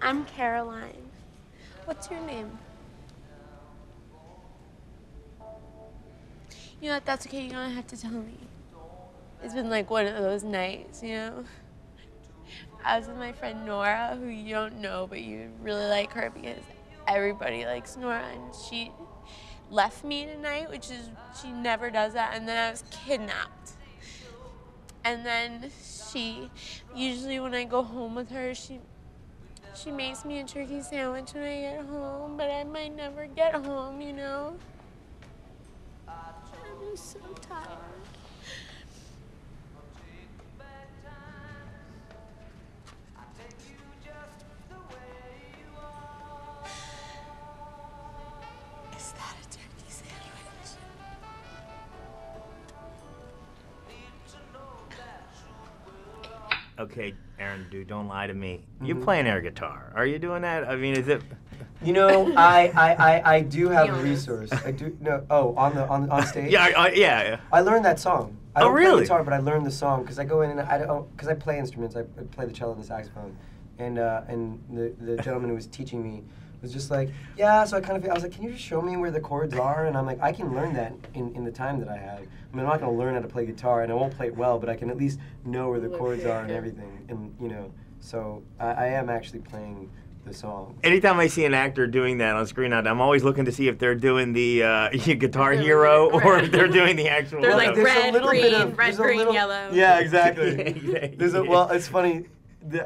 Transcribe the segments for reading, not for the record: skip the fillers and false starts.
I'm Caroline. What's your name? You know what, that's okay, you don't have to tell me. It's been like one of those nights, you know? I was with my friend Nora, who you don't know, but you really like her because everybody likes Nora, and she left me tonight, which is, she never does that, and then I was kidnapped. And then usually when I go home with her, she makes me a turkey sandwich when I get home, but I might never get home, you know? I'm so tired. Is that a turkey sandwich? Okay, Aaron, dude, don't lie to me. You're playing air guitar. Are you doing that? I mean, is it? You know, I do have a resource. I do on stage. Yeah. I learned that song. I Oh, don't play really? guitar, but I learned the song because I go in and because I play instruments. I play the cello and the saxophone, and the gentleman who was teaching me was just like, yeah. So I was like, can you just show me where the chords are? And I'm like, I can learn that in the time that I have. I mean, I'm not going to learn how to play guitar, and I won't play it well, but I can at least know where the chords are and everything. And you know, so I am actually playing the song. Anytime I see an actor doing that on screen, I'm always looking to see if they're doing the Guitar Hero or if they're doing the actual. They're like There's a red, little bit green, of- red, there's a green, little- yellow. Yeah, exactly. Well, it's funny.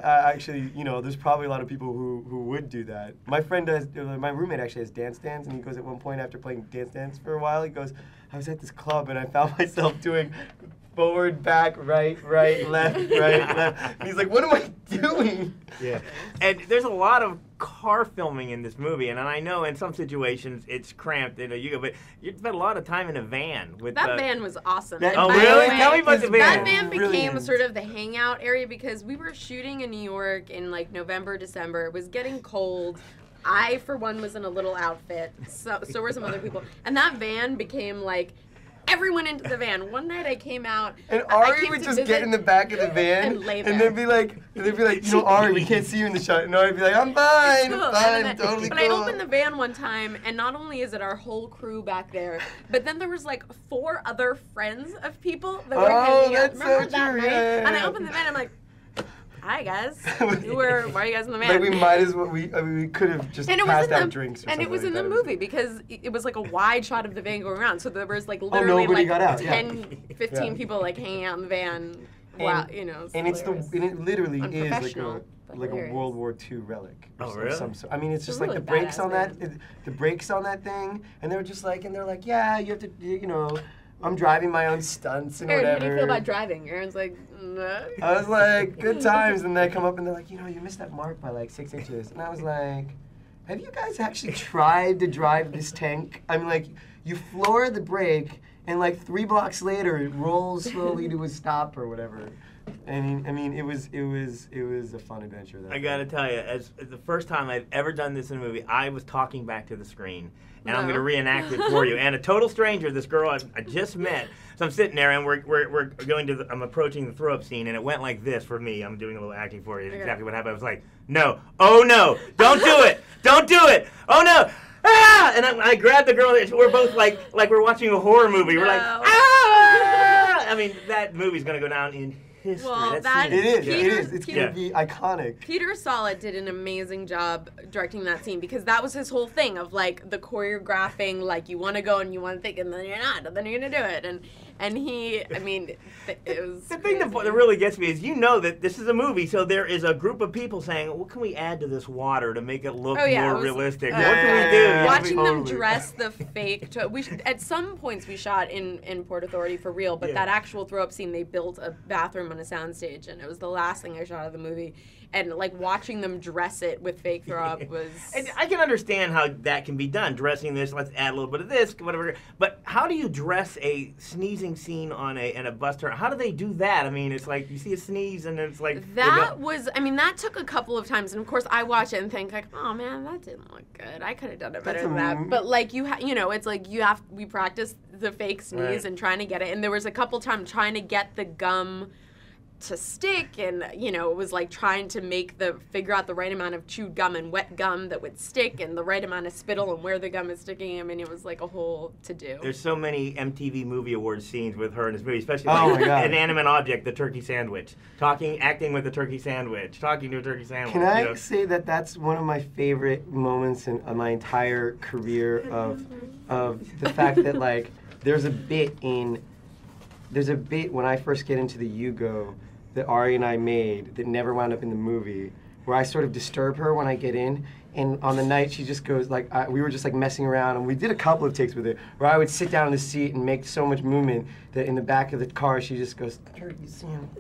Actually, you know, there's probably a lot of people who would do that. My roommate actually has dance stands, and he goes at one point after playing dance for a while, he goes, I was at this club and I found myself doing forward, back, right, left, right, left. And he's like, what am I doing? Yeah. And there's a lot of car filming in this movie, and I know in some situations it's cramped, but you spent a lot of time in a van with That van was awesome. That- And Oh, by the really? way, Tell me about the van. That van became Brilliant. sort of the hangout area because we were shooting in New York in like November, December. It was getting cold. I, for one, was in a little outfit. So were some other people. And that van became like everyone into the van. One night I came out. And I Ari came would to just visit get in the back of the van and lay and there. they'd be like, you know, Ari, we can't see you in the shot. And Ari'd be like, I'm fine, Cool. I'm fine, And then- totally but cool. I opened the van one time, and not only is it our whole crew back there, but then there was like 4 other friends of people that were Oh, hanging out. that's Remember so that true, night? yeah. And I opened the van, I'm like, hi guys. Why are you guys in the van? Like we might as well, we could have just and it was passed in out the drinks or and it something was in like the that. movie because it was like a wide shot of the van going around. So there was like literally nobody like got out, yeah. 10, 15 Yeah. people like hanging out in the van. Wow, you know. And it literally is like Unprofessional, but a hilarious. World War II relic. Oh, of really? some sort. I mean, it's It's a just like really the brakes badass on that, van. the brakes on that thing, and they're just like, yeah, you have to, you know, I'm driving my own stunts and Aaron, whatever. how do you feel about driving? Aaron's like, no. I was like, good times, and they come up and they're like, you know, you missed that mark by like 6 inches, and I was like, have you guys actually tried to drive this tank? I mean, like, you floor the brake, and like 3 blocks later, it rolls slowly to a stop or whatever. And I mean, it was a fun adventure. I gotta tell you, as the first time I've ever done this in a movie, I was talking back to the screen, and I'm gonna reenact it for you. And a total stranger, this girl I just met. So I'm sitting there, and we're going to. I'm approaching the throw up scene, and it went like this for me. I'm doing a little acting for you. Exactly what happened. I was like, no, oh no, don't do it, don't do it, oh no. Ah! And I grabbed the girl. We're both like we're watching a horror movie. We're like, No. ah! I mean, that movie's gonna go down in history. Well, That It scene. is. Peter- It is. It's Yeah. gonna be iconic. Peter Solid did an amazing job directing that scene because that was his whole thing of like the choreographing, like you want to go and you want to think and then you're not, and then you're gonna do it, and he, I mean, it was. The thing that really gets me is you know that this is a movie, so there is a group of people saying, what can we add to this water to make it look Oh, yeah, more it was- realistic? Yeah, What can yeah, we do? yeah, yeah. Watching them Totally. dress the fake. At some points we shot in Port Authority for real, but Yeah. that actual throw up scene, they built a bathroom on a soundstage, and it was the last thing I shot of the movie. And like watching them dress it with fake throw up was. And I can understand how that can be done. Dressing this, let's add a little bit of this, whatever. But how do you dress a sneezing scene on a bus turn? How do they do that? I mean, it's like you see a sneeze and it's like That was, I mean, that took a couple of times, and of course I watch it and think like, oh man, that didn't look good. I could have done it better than that. But like you know, it's like we practiced the fake sneeze Right. and trying to get it, and there was a couple times trying to get the gum to stick, and you know, it was like trying to figure out the right amount of chewed gum and wet gum that would stick, and the right amount of spittle and where the gum is sticking. I mean, it was like a whole to-do. There's so many MTV Movie Awards scenes with her in this movie, especially Oh like my God. an inanimate object, the turkey sandwich, acting with a turkey sandwich, talking to a turkey sandwich. Can I you know? say that that's one of my favorite moments in my entire career of the fact that like there's a bit when I first get into the Yugo that Ari and I made that never wound up in the movie, where I sort of disturb her when I get in, and on the night she just goes like, we were just like messing around, and we did a couple of takes with it, where I would sit down in the seat and make so much movement that in the back of the car she just goes, turkey sandwich.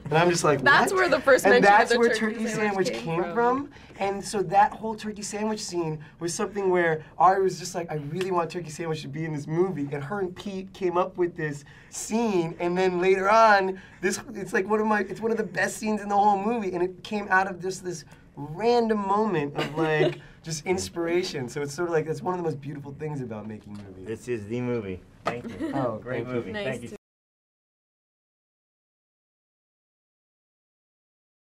And I'm just like, That's what? where the first and mention of that's the where turkey sandwich came from. And so that whole turkey sandwich scene was something where Ari was just like, I really want turkey sandwich to be in this movie. And her and Pete came up with this scene, and then later on, it's like one of the best scenes in the whole movie, and it came out of just this random moment of like just inspiration. So it's sort of like that's one of the most beautiful things about making movies. This is the movie. Thank you. Oh, Great thank you. movie. Nice Thank you.